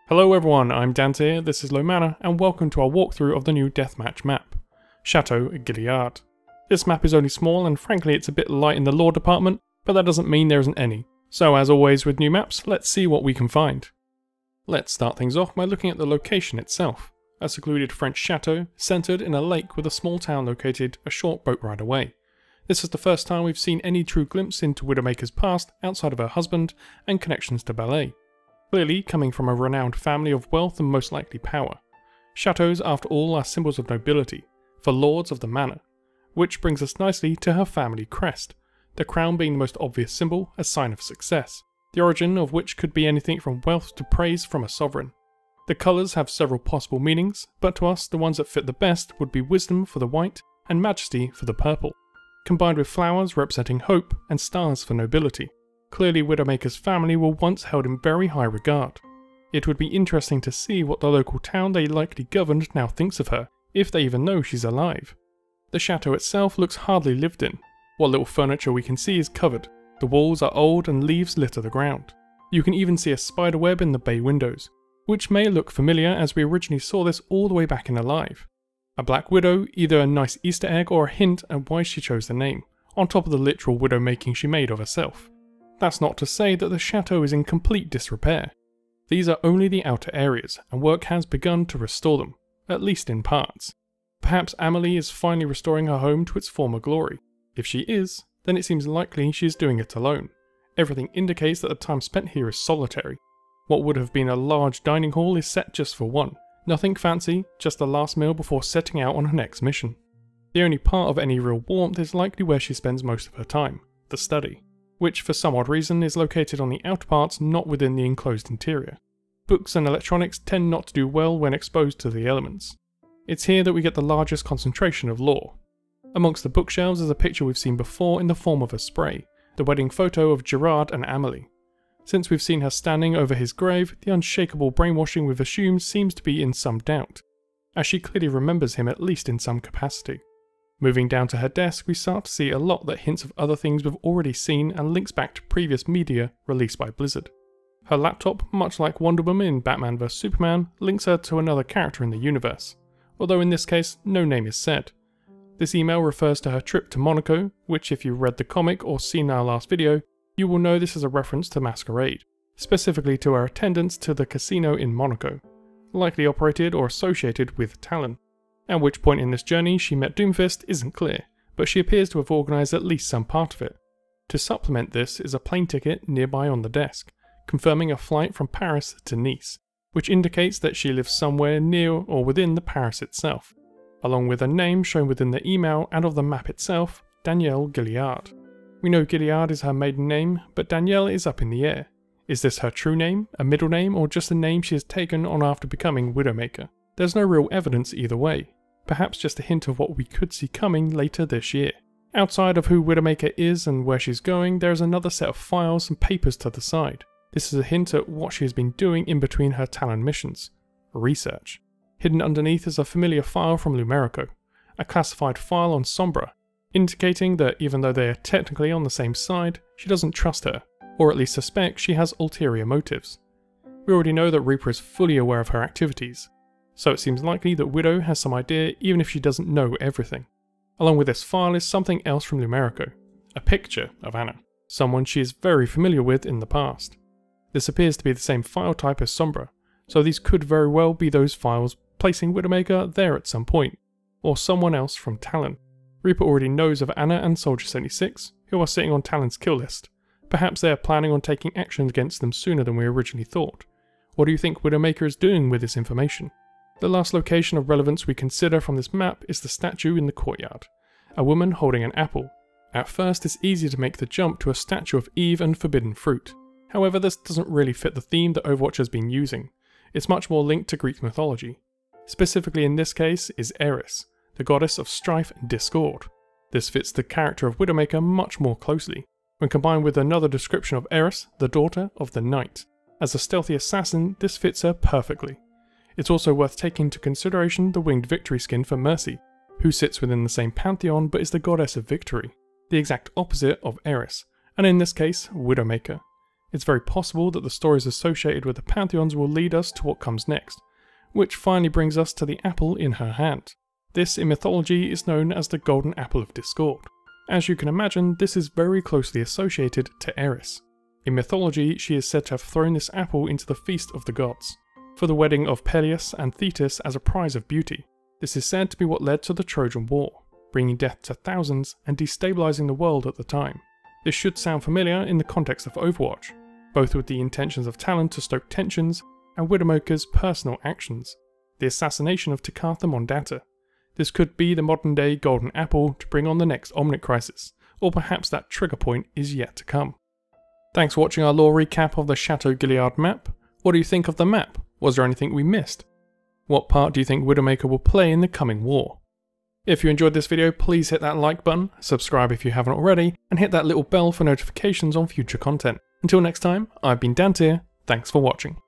Hello everyone, I'm Dante, this is Lomana, and welcome to our walkthrough of the new Deathmatch map, Château Guillard. This map is only small and frankly it's a bit light in the lore department, but that doesn't mean there isn't any. So as always with new maps, let's see what we can find. Let's start things off by looking at the location itself. A secluded French chateau, centred in a lake with a small town located a short boat ride away. This is the first time we've seen any true glimpse into Widowmaker's past outside of her husband and connections to ballet. Clearly coming from a renowned family of wealth and most likely power. Chateaus, after all, are symbols of nobility, for lords of the manor, which brings us nicely to her family crest, the crown being the most obvious symbol, a sign of success, the origin of which could be anything from wealth to praise from a sovereign. The colours have several possible meanings, but to us the ones that fit the best would be wisdom for the white and majesty for the purple, combined with flowers representing hope and stars for nobility. Clearly Widowmaker's family were once held in very high regard. It would be interesting to see what the local town they likely governed now thinks of her, if they even know she's alive. The chateau itself looks hardly lived in. What little furniture we can see is covered. The walls are old and leaves litter the ground. You can even see a spider web in the bay windows, which may look familiar as we originally saw this all the way back in Alive. A black widow, either a nice Easter egg or a hint at why she chose the name, on top of the literal widow making she made of herself. That's not to say that the chateau is in complete disrepair. These are only the outer areas, and work has begun to restore them, at least in parts. Perhaps Amelie is finally restoring her home to its former glory. If she is, then it seems likely she is doing it alone. Everything indicates that the time spent here is solitary. What would have been a large dining hall is set just for one. Nothing fancy, just the last meal before setting out on her next mission. The only part of any real warmth is likely where she spends most of her time, the study, which for some odd reason is located on the outer parts, not within the enclosed interior. Books and electronics tend not to do well when exposed to the elements. It's here that we get the largest concentration of lore. Amongst the bookshelves is a picture we've seen before in the form of a spray, the wedding photo of Gerard and Amelie. Since we've seen her standing over his grave, the unshakable brainwashing we've assumed seems to be in some doubt, as she clearly remembers him at least in some capacity. Moving down to her desk, we start to see a lot that hints of other things we've already seen and links back to previous media released by Blizzard. Her laptop, much like Wonder Woman in Batman vs Superman, links her to another character in the universe, although in this case no name is said. This email refers to her trip to Monaco, which if you've read the comic or seen our last video, you will know this is a reference to Masquerade, specifically to her attendance to the casino in Monaco, likely operated or associated with Talon. At which point in this journey she met Doomfist isn't clear, but she appears to have organised at least some part of it. To supplement this is a plane ticket nearby on the desk, confirming a flight from Paris to Nice, which indicates that she lives somewhere near or within the Paris itself, along with a name shown within the email and of the map itself, Danielle Guillard. We know Guillard is her maiden name, but Danielle is up in the air. Is this her true name, a middle name, or just a name she has taken on after becoming Widowmaker? There's no real evidence either way. Perhaps just a hint of what we could see coming later this year. Outside of who Widowmaker is and where she's going, there is another set of files and papers to the side. This is a hint at what she has been doing in between her Talon missions. Research. Hidden underneath is a familiar file from Lumerico, a classified file on Sombra, indicating that even though they are technically on the same side, she doesn't trust her, or at least suspects she has ulterior motives. We already know that Reaper is fully aware of her activities, so it seems likely that Widow has some idea even if she doesn't know everything. Along with this file is something else from Lumerico, a picture of Anna, someone she is very familiar with in the past. This appears to be the same file type as Sombra, so these could very well be those files placing Widowmaker there at some point, or someone else from Talon. Reaper already knows of Anna and Soldier 76, who are sitting on Talon's kill list. Perhaps they are planning on taking action against them sooner than we originally thought. What do you think Widowmaker is doing with this information? The last location of relevance we consider from this map is the statue in the courtyard, a woman holding an apple. At first it's easy to make the jump to a statue of Eve and forbidden fruit. However, this doesn't really fit the theme that Overwatch has been using. It's much more linked to Greek mythology. Specifically in this case is Eris, the goddess of strife and discord. This fits the character of Widowmaker much more closely, when combined with another description of Eris, the daughter of the Night. As a stealthy assassin, this fits her perfectly. It's also worth taking into consideration the winged victory skin for Mercy, who sits within the same pantheon but is the goddess of victory, the exact opposite of Eris, and in this case, Widowmaker. It's very possible that the stories associated with the pantheons will lead us to what comes next, which finally brings us to the apple in her hand. This in mythology is known as the Golden Apple of Discord. As you can imagine, this is very closely associated to Eris. In mythology, she is said to have thrown this apple into the feast of the gods, for the wedding of Peleus and Thetis as a prize of beauty. This is said to be what led to the Trojan War, bringing death to thousands and destabilizing the world at the time. This should sound familiar in the context of Overwatch, both with the intentions of Talon to stoke tensions and Widowmaker's personal actions, the assassination of Takatha Mondata. This could be the modern day Golden Apple to bring on the next Omnic crisis, or perhaps that trigger point is yet to come. Thanks for watching our lore recap of the Château Guillard map. What do you think of the map? Was there anything we missed? What part do you think Widowmaker will play in the coming war? If you enjoyed this video, please hit that like button, subscribe if you haven't already, and hit that little bell for notifications on future content. Until next time, I've been Dantier, thanks for watching.